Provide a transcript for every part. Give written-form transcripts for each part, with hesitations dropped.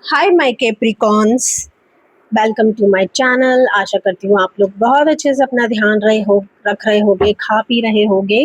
Hi my Capricorns, welcome to my channel. आशा करती हूँ आप लोग बहुत अच्छे से अपना ध्यान रख रहे होगे, खा पी रहे होगे।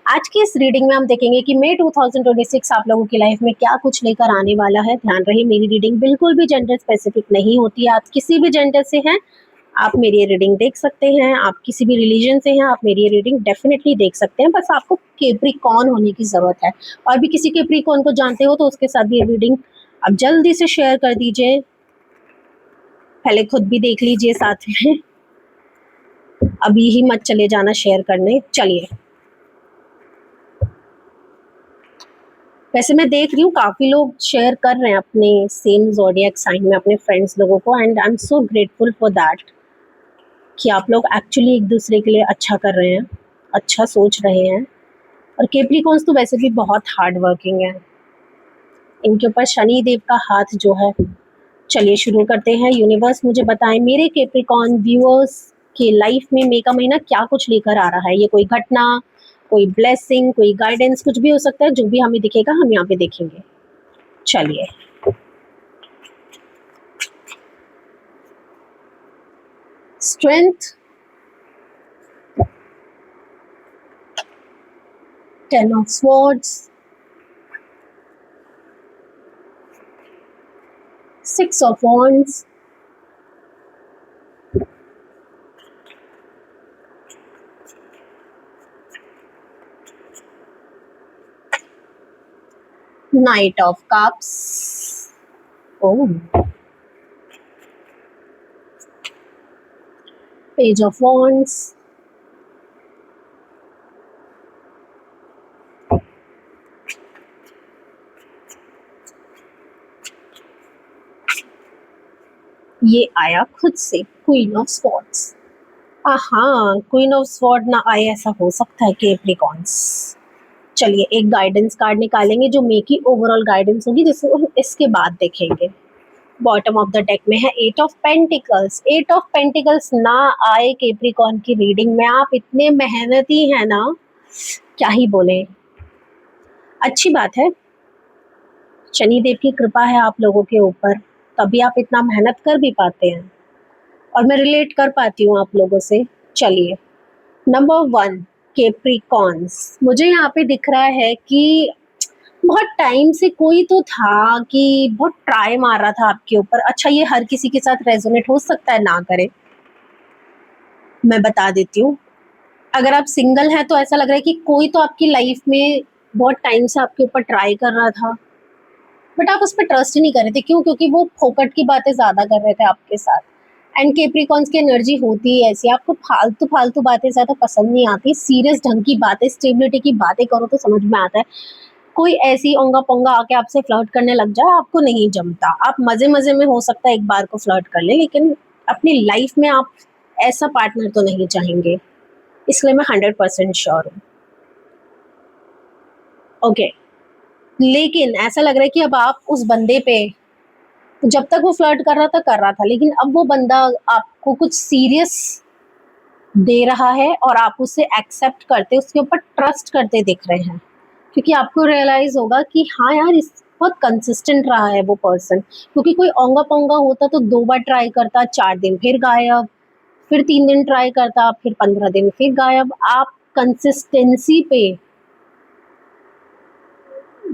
आज की इस रीडिंग में हम देखेंगे कि मई 2026 आप लोगों की लाइफ में क्या कुछ लेकर आने वाला है। ध्यान रहे, मेरी रीडिंग बिल्कुल भी जेंडर स्पेसिफिक नहीं होती है। आप किसी भी जेंडर से हैं, आप मेरी ये रीडिंग देख सकते हैं। आप किसी भी रिलीजन से हैं, आप मेरी ये रीडिंग डेफिनेटली देख सकते हैं। बस आपको कैप्रिकॉन होने की ज़रूरत है। और भी किसी कैप्रिकॉन को जानते हो तो उसके साथ भी ये रीडिंग अब जल्दी से शेयर कर दीजिए। पहले खुद भी देख लीजिए साथ में, अभी ही मत चले जाना शेयर करने। चलिए, वैसे मैं देख रही हूँ काफ़ी लोग शेयर कर रहे हैं अपने सेम ज़ोडिएक साइन में अपने फ्रेंड्स लोगों को, and I am so grateful for that कि आप लोग एक्चुअली एक दूसरे के लिए अच्छा कर रहे हैं, अच्छा सोच रहे हैं। और कैप्रिकॉन्स तो वैसे भी बहुत हार्ड वर्किंग है, इनके ऊपर शनि देव का हाथ जो है। चलिए शुरू करते हैं। यूनिवर्स मुझे बताएं मेरे कैप्रिकॉन व्यूअर्स के लाइफ में मई का महीना क्या कुछ लेकर आ रहा है। ये कोई घटना, कोई ब्लेसिंग, कोई गाइडेंस, कुछ भी हो सकता है। जो भी हमें दिखेगा हम यहाँ पे देखेंगे। चलिए, strength, 10 of swords, 6 of wands, Knight of cups, oh, Page of wands, ये आया खुद से क्वीन ऑफ स्वॉर्ड्स। हाँ, क्वीन ऑफ स्वॉर्ड ना आए ऐसा हो सकता है कैप्रिकॉन्स। चलिए एक गाइडेंस कार्ड निकालेंगे जो मे की ओवरऑल गाइडेंस होगी, जिसे हम इसके बाद देखेंगे। बॉटम ऑफ द डेक में है 8 ऑफ पेंटिकल्स। 8 ऑफ पेंटिकल्स ना आए कैप्रिकॉन की रीडिंग में, आप इतने मेहनती हैं ना, क्या ही बोले। अच्छी बात है, शनिदेव की कृपा है आप लोगों के ऊपर, तभी आप इतना मेहनत कर भी पाते हैं और मैं रिलेट कर पाती हूँ आप लोगों से। चलिए, नंबर 1 कैप्रिकॉन्स। मुझे यहाँ पे दिख रहा है कि बहुत टाइम से कोई तो था कि बहुत ट्राई मार रहा था आपके ऊपर। अच्छा, ये हर किसी के साथ रेजोनेट हो सकता है, ना करे, मैं बता देती हूँ। अगर आप सिंगल हैं तो ऐसा लग रहा है कि कोई तो आपकी लाइफ में बहुत टाइम से आपके ऊपर ट्राई कर रहा था, बट आप उस पर ट्रस्ट ही नहीं कर रहे थे। क्यों? क्योंकि वो फोकट की बातें ज़्यादा कर रहे थे आपके साथ। एंड कैप्रिकॉन्स की एनर्जी होती है ऐसी, आपको फालतू फालतू बातें ज़्यादा पसंद नहीं आती। सीरियस ढंग की बातें, स्टेबिलिटी की बातें करो तो समझ में आता है। कोई ऐसी ओंगा पोंगा आके आपसे फ्लर्ट करने लग जाए, आपको नहीं जमता। आप मजे मजे में हो सकता है एक बार को फ्लर्ट कर ले, लेकिन अपनी लाइफ में आप ऐसा पार्टनर तो नहीं चाहेंगे, इसलिए मैं 100% श्योर हूँ। ओके, लेकिन ऐसा लग रहा है कि अब आप उस बंदे पे, जब तक वो फ्लर्ट कर रहा था, लेकिन अब वो बंदा आपको कुछ सीरियस दे रहा है और आप उसे एक्सेप्ट करते, उसके ऊपर ट्रस्ट करते दिख रहे हैं। क्योंकि आपको रियलाइज होगा कि हाँ यार, इस बहुत कंसिस्टेंट रहा है वो पर्सन। क्योंकि कोई ओंगा पोंगा होता तो 2 बार ट्राई करता, 4 दिन फिर गायब, फिर 3 दिन ट्राई करता, फिर 15 दिन फिर गायब। आप कंसिस्टेंसी पे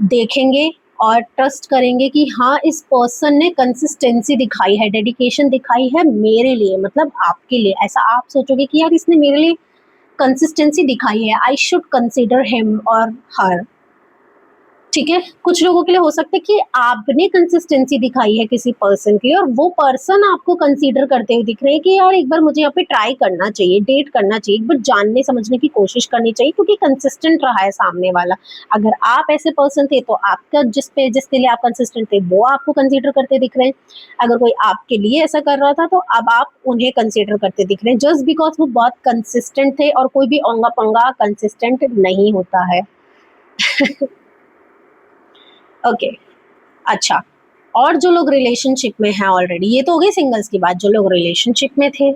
देखेंगे और ट्रस्ट करेंगे कि हाँ, इस पर्सन ने कंसिस्टेंसी दिखाई है, डेडिकेशन दिखाई है मेरे लिए, मतलब आपके लिए। ऐसा आप सोचोगे कि यार इसने मेरे लिए कंसिस्टेंसी दिखाई है, आई शुड कंसिडर हिम और हर। ठीक है, कुछ लोगों के लिए हो सकता है कि आपने कंसिस्टेंसी दिखाई है किसी पर्सन के लिए और वो पर्सन आपको कंसीडर करते हुए दिख रहे हैं कि यार एक बार मुझे यहाँ पे ट्राई करना चाहिए, डेट करना चाहिए, एक बार जानने समझने की कोशिश करनी चाहिए, क्योंकि कंसिस्टेंट रहा है सामने वाला। अगर आप ऐसे पर्सन थे तो आपका जिसके लिए आप कंसिस्टेंट थे वो आपको कंसीडर करते दिख रहे हैं। अगर कोई आपके लिए ऐसा कर रहा था तो अब आप उन्हें कंसीडर करते दिख रहे हैं, जस्ट बिकॉज वो बहुत कंसिस्टेंट थे। और कोई भी ओंगा पंगा कंसिस्टेंट नहीं होता है। ओके, अच्छा, और जो लोग रिलेशनशिप में हैं ऑलरेडी, ये तो हो गई सिंगल्स की बात। जो लोग रिलेशनशिप में थे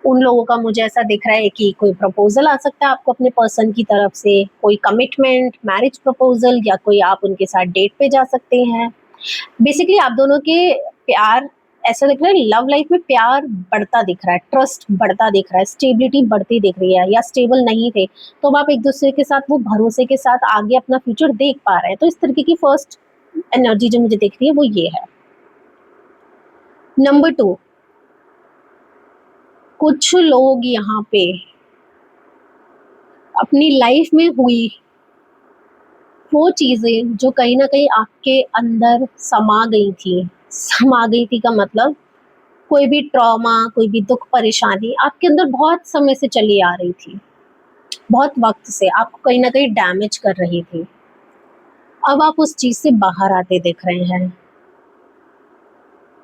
उन लोगों का मुझे ऐसा दिख रहा है कि कोई प्रपोजल आ सकता है आपको अपने पर्सन की तरफ से, कोई कमिटमेंट, मैरिज प्रपोजल, या कोई आप उनके साथ डेट पे जा सकते हैं। बेसिकली आप दोनों के प्यार, ऐसा दिख रहा है लव लाइफ में प्यार बढ़ता दिख रहा है, ट्रस्ट बढ़ता दिख रहा है, स्टेबिलिटी बढ़ती दिख रही है, या स्टेबल नहीं थे तो अब आप एक दूसरे के साथ वो भरोसे के साथ आगे अपना फ्यूचर देख पा रहे हैं। तो इस तरीके की फर्स्ट एनर्जी जो मुझे दिख रही है वो ये है। नंबर 2, कुछ लोग यहाँ पे अपनी लाइफ में हुई वो चीजें जो कहीं ना कहीं आपके अंदर समा गई थी का मतलब कोई भी ट्रॉमा, कोई भी दुख परेशानी आपके अंदर बहुत समय से चली आ रही थी, बहुत वक्त से आपको कहीं ना कहीं डैमेज कर रही थी। अब आप उस चीज से बाहर आते दिख रहे हैं।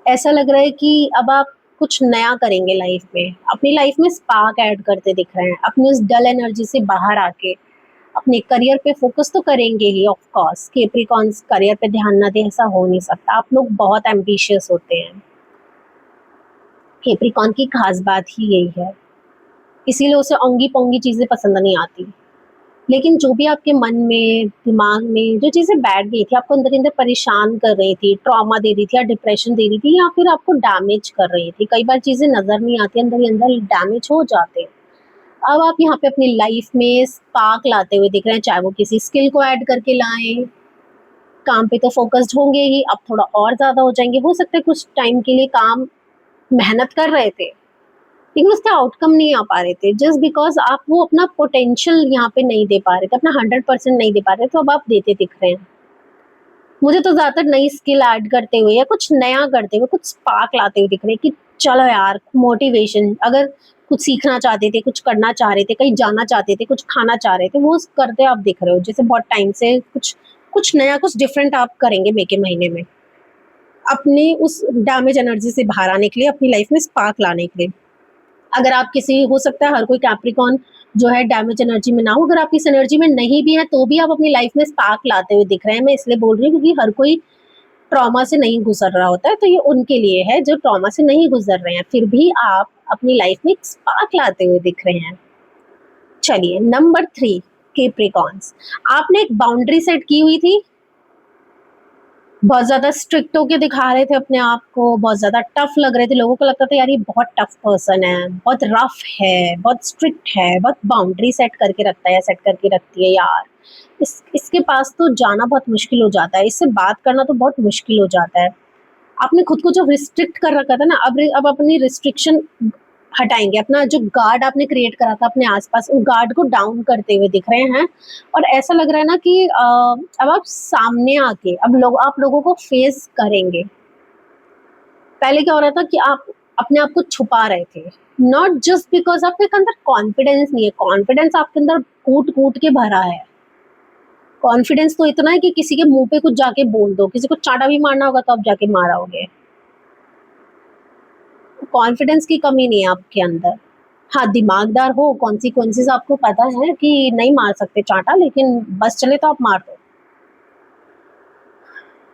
ऐसा लग रहा है कि अब आप कुछ नया करेंगे लाइफ में, अपनी लाइफ में स्पार्क ऐड करते दिख रहे हैं, अपनी उस डल एनर्जी से बाहर आके अपने करियर पे फोकस तो करेंगे ही ऑफ कोर्स। कैप्रिकॉन्स करियर पे ध्यान ना दे ऐसा हो नहीं सकता, आप लोग बहुत एम्बिशियस होते हैं। कैप्रिकॉन की खास बात ही यही है, इसीलिए उसे ओंगी पोंगी चीजें पसंद नहीं आती। लेकिन जो भी आपके मन में, दिमाग में जो चीजें बैठ गई थी, आपको अंदर अंदर परेशान कर रही थी, ट्रॉमा दे रही थी या डिप्रेशन दे रही थी या फिर आपको डैमेज कर रही थी, कई बार चीजें नजर नहीं आती, अंदर ही अंदर डैमेज हो जाते हैं। अब आप यहाँ पे अपनी लाइफ में स्पार्क लाते हुए दिख रहे हैं, चाहे वो किसी स्किल को ऐड करके लाएं, काम पे तो फोकस्ड होंगे ही, अब थोड़ा और ज्यादा हो जाएंगे। हो सकता है कुछ टाइम के लिए काम मेहनत कर रहे थे लेकिन उसका आउटकम नहीं आ पा रहे थे, जस्ट बिकॉज आप वो अपना पोटेंशियल यहाँ पे नहीं दे पा रहे थे, अपना 100% नहीं दे पा रहे थे, तो अब आप देते दिख रहे हैं। मुझे तो ज्यादातर नई स्किल ऐड करते हुए या कुछ नया करते हुए, कुछ स्पार्क लाते हुए दिख रहे हैं कि चलो यार, मोटिवेशन, अगर कुछ सीखना चाहते थे, कुछ करना चाह रहे थे, कहीं जाना चाहते थे, कुछ खाना चाह रहे थे, वो करते आप दिख रहे हो, जैसे बहुत टाइम से कुछ कुछ नया, कुछ डिफरेंट आप करेंगे मई के महीने में, अपनी उस डैमेज एनर्जी से बाहर आने के लिए, अपनी लाइफ में स्पार्क लाने के लिए। अगर आप किसी, हो सकता है हर कोई कैप्रिकॉन जो है डैमेज एनर्जी में ना हो, अगर आप इस एनर्जी में नहीं भी हैं तो भी आप अपनी लाइफ में स्पार्क लाते हुए दिख रहे हैं। मैं इसलिए बोल रही हूँ क्योंकि हर कोई ट्रॉमा से नहीं गुजर रहा होता है, तो ये उनके लिए है जो ट्रॉमा से नहीं गुजर रहे हैं, फिर भी आप अपनी लाइफ में स्पार्क लाते हुए दिख रहे हैं। चलिए नंबर 3, कैप्रिकॉन्स, आपने एक बाउंड्री सेट की हुई थी, बहुत ज्यादा स्ट्रिक्ट होके दिखा रहे थे अपने आप को, बहुत ज्यादा टफ लग रहे थे, लोगों को लगता था यार ये बहुत टफ पर्सन है, बहुत रफ है, बहुत स्ट्रिक्ट है, बहुत बाउंड्री सेट करके रखता है या सेट करके रखती है यार, इसके पास तो जाना बहुत मुश्किल हो जाता है, इससे बात करना तो बहुत मुश्किल हो जाता है। आपने खुद को जो रिस्ट्रिक्ट कर रखा था ना, अब अपनी रिस्ट्रिक्शन हटाएंगे, अपना जो गार्ड आपने क्रिएट करा था अपने आसपास, उस गार्ड को डाउन करते हुए दिख रहे हैं। और ऐसा लग रहा है ना कि अब आप सामने आके आप लोगों को फेस करेंगे। पहले क्या हो रहा था कि आप अपने आप को छुपा रहे थे, नॉट जस्ट बिकॉज आपके अंदर कॉन्फिडेंस नहीं है, कॉन्फिडेंस आपके अंदर कूट कूट के भरा है। कॉन्फिडेंस तो इतना है कि किसी के मुंह पे कुछ जाके बोल दो, किसी को चांटा भी मारना होगा तो आप जाके मारोगे। कॉन्फिडेंस की कमी नहीं है आपके अंदर। हाँ, दिमागदार हो, कॉन्सिक्वेंसेस आपको पता है कि नहीं मार सकते चांटा, लेकिन बस चले तो आप मार दो।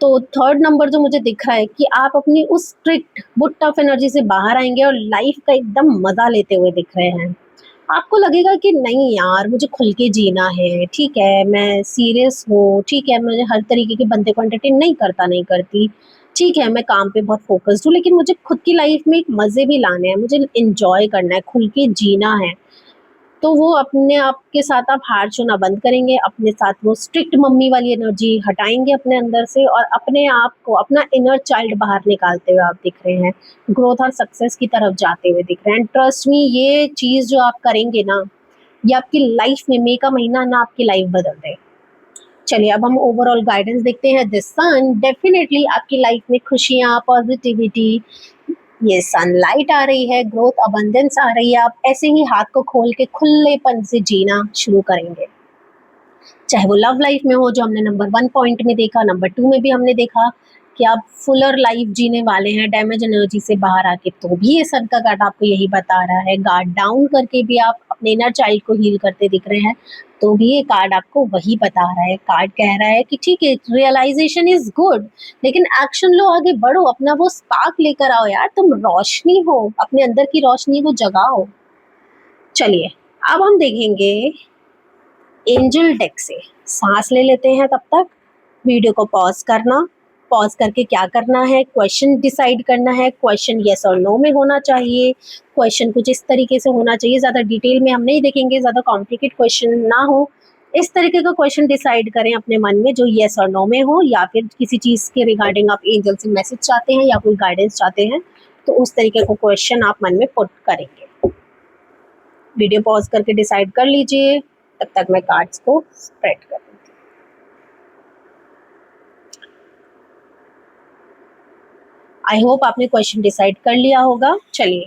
तो थर्ड नंबर जो मुझे दिख रहा है कि आप अपनी उस स्ट्रिक्ट, वो टफ एनर्जी से बाहर आएंगे और लाइफ का एकदम मजा लेते हुए दिख रहे हैं। आपको लगेगा कि नहीं यार, मुझे खुल के जीना है, ठीक है मैं सीरियस हूँ, ठीक है मुझे हर तरीके के बंदे को एंटरटेन नहीं करती, ठीक है मैं काम पे बहुत फोकस्ड हूँ, लेकिन मुझे खुद की लाइफ में एक मजे भी लाने हैं, मुझे इंजॉय करना है, खुल के जीना है। तो वो अपने आप के साथ आप हार चुना बंद करेंगे, अपने साथ वो स्ट्रिक्ट मम्मी वाली एनर्जी हटाएंगे अपने अंदर से, और अपने आप को, अपना इनर चाइल्ड बाहर निकालते हुए आप दिख रहे हैं, ग्रोथ और सक्सेस की तरफ जाते हुए दिख रहे हैं। ट्रस्ट मी, ये चीज जो आप करेंगे ना, ये आपकी लाइफ में मई का महीना ना आपकी लाइफ बदल दे। चलिए अब हम ओवरऑल गाइडेंस देखते हैं। दिस सन डेफिनेटली आपकी लाइफ में खुशियाँ, पॉजिटिविटी, ये सनलाइट आ रही है, ग्रोथ, अबंडेंस आ रही है, आप ऐसे ही हाथ को खोल के खुलेपन से जीना शुरू करेंगे। चाहे वो लव लाइफ में हो, जो हमने नंबर 1 पॉइंट में देखा, नंबर 2 में भी हमने देखा कि आप फुलर लाइफ जीने वाले हैं डैमेज एनर्जी से बाहर आके, तो भी ये सन का कार्ड आपको यही बता रहा है। गार्ड डाउन करके भी आप अपने इनर चाइल्ड को हील करते दिख रहे हैं, तो भी ये कार्ड आपको वही बता रहा है। कार्ड कह रहा है कि ठीक है, रियलाइजेशन इज गुड, लेकिन एक्शन लो, आगे बढ़ो, अपना वो स्पार्क लेकर आओ यार, तुम रोशनी हो, अपने अंदर की रोशनी को जगाओ। चलिए अब हम देखेंगे एंजल डेक से। सांस ले लेते हैं, तब तक वीडियो को पॉज करना, पॉज करके क्या करना है, क्वेश्चन डिसाइड करना है, क्वेश्चन यस और नो में होना चाहिए, क्वेश्चन कुछ इस तरीके से होना चाहिए, ज़्यादा डिटेल में हम नहीं देखेंगे, ज़्यादा कॉम्प्लिकेट क्वेश्चन ना हो, इस तरीके का क्वेश्चन डिसाइड करें अपने मन में जो यस और नो में हो, या फिर किसी चीज़ के रिगार्डिंग आप एंजल से मैसेज चाहते हैं या कोई गाइडेंस चाहते हैं तो उस तरीके का क्वेश्चन आप मन में पुट करेंगे। वीडियो पॉज करके डिसाइड कर लीजिए, तब तक मैं कार्ड्स को स्प्रेड कर दूँ। आई होप आपने क्वेश्चन डिसाइड कर लिया होगा। चलिए,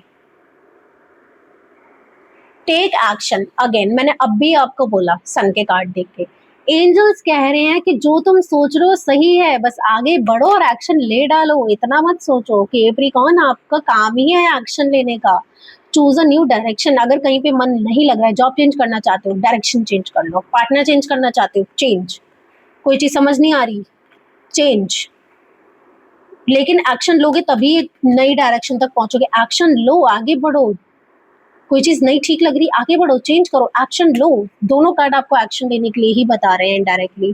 टेक एक्शन अगेन, मैंने अब भी आपको बोला सन के कार्ड देख के, एंजल्स कह रहे हैं कि जो तुम सोच रहे हो सही है, बस आगे बढ़ो और एक्शन ले डालो। इतना मत सोचो कि कैप्रिकॉर्न आपका काम ही है एक्शन लेने का। Choose a new direction. अगर कहीं पे मन नहीं लग रहा है, जॉब चेंज करना चाहते हो, डायरेक्शन चेंज कर लो। पार्टनर चेंज करना चाहते हो, चेंज। कोई चीज समझ नहीं आ रही, चेंज। लेकिन एक्शन लोगे तभी एक नई डायरेक्शन तक पहुंचोगे। एक्शन लो, आगे बढ़ो। कोई चीज नहीं ठीक लग रही, आगे बढ़ो, चेंज करो, एक्शन लो। दोनों कार्ड आपको एक्शन लेने के लिए ही बता रहे हैं इनडायरेक्टली।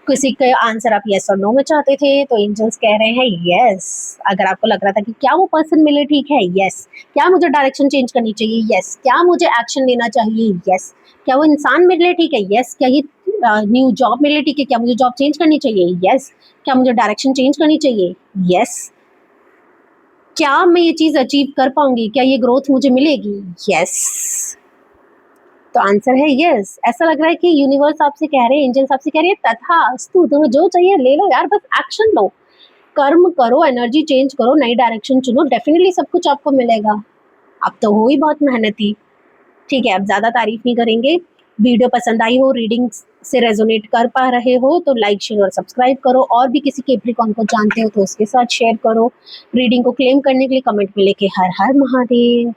किसी का आंसर आप यस और नो में चाहते थे तो एंजल्स कह रहे हैं यस। अगर आपको लग रहा था कि क्या वो पर्सन मिले ठीक है, यस। क्या मुझे डायरेक्शन चेंज करनी चाहिए, यस। क्या मुझे एक्शन लेना चाहिए, यस। क्या वो इंसान मिले ठीक है, यस। क्या ये न्यू जॉब मिले ठीक है, क्या मुझे जॉब चेंज करनी चाहिए, यस। क्या मुझे डायरेक्शन चेंज करनी चाहिए, यस। क्या मैं ये चीज अचीव कर पाऊंगी, क्या ये ग्रोथ मुझे मिलेगी, यस। तो आंसर है यस। ऐसा लग रहा है कि यूनिवर्स आपसे कह रहे हैं, एंजल्स आपसे कह रही है तथास्तु, तुम्हें जो चाहिए ले लो यार, बस एक्शन लो, कर्म करो, एनर्जी चेंज करो, नई डायरेक्शन चुनो, डेफिनेटली सब कुछ आपको मिलेगा। अब तो हो ही बहुत मेहनती। ठीक है, अब ज्यादा तारीफ नहीं करेंगे। वीडियो पसंद आई हो, रीडिंग से रेजोनेट कर पा रहे हो तो लाइक शेयर और सब्सक्राइब करो। और भी किसी कैप्रिकॉर्न को जानते हो तो उसके साथ शेयर करो। रीडिंग को क्लेम करने के लिए कमेंट में लिखे हर हर महादेव।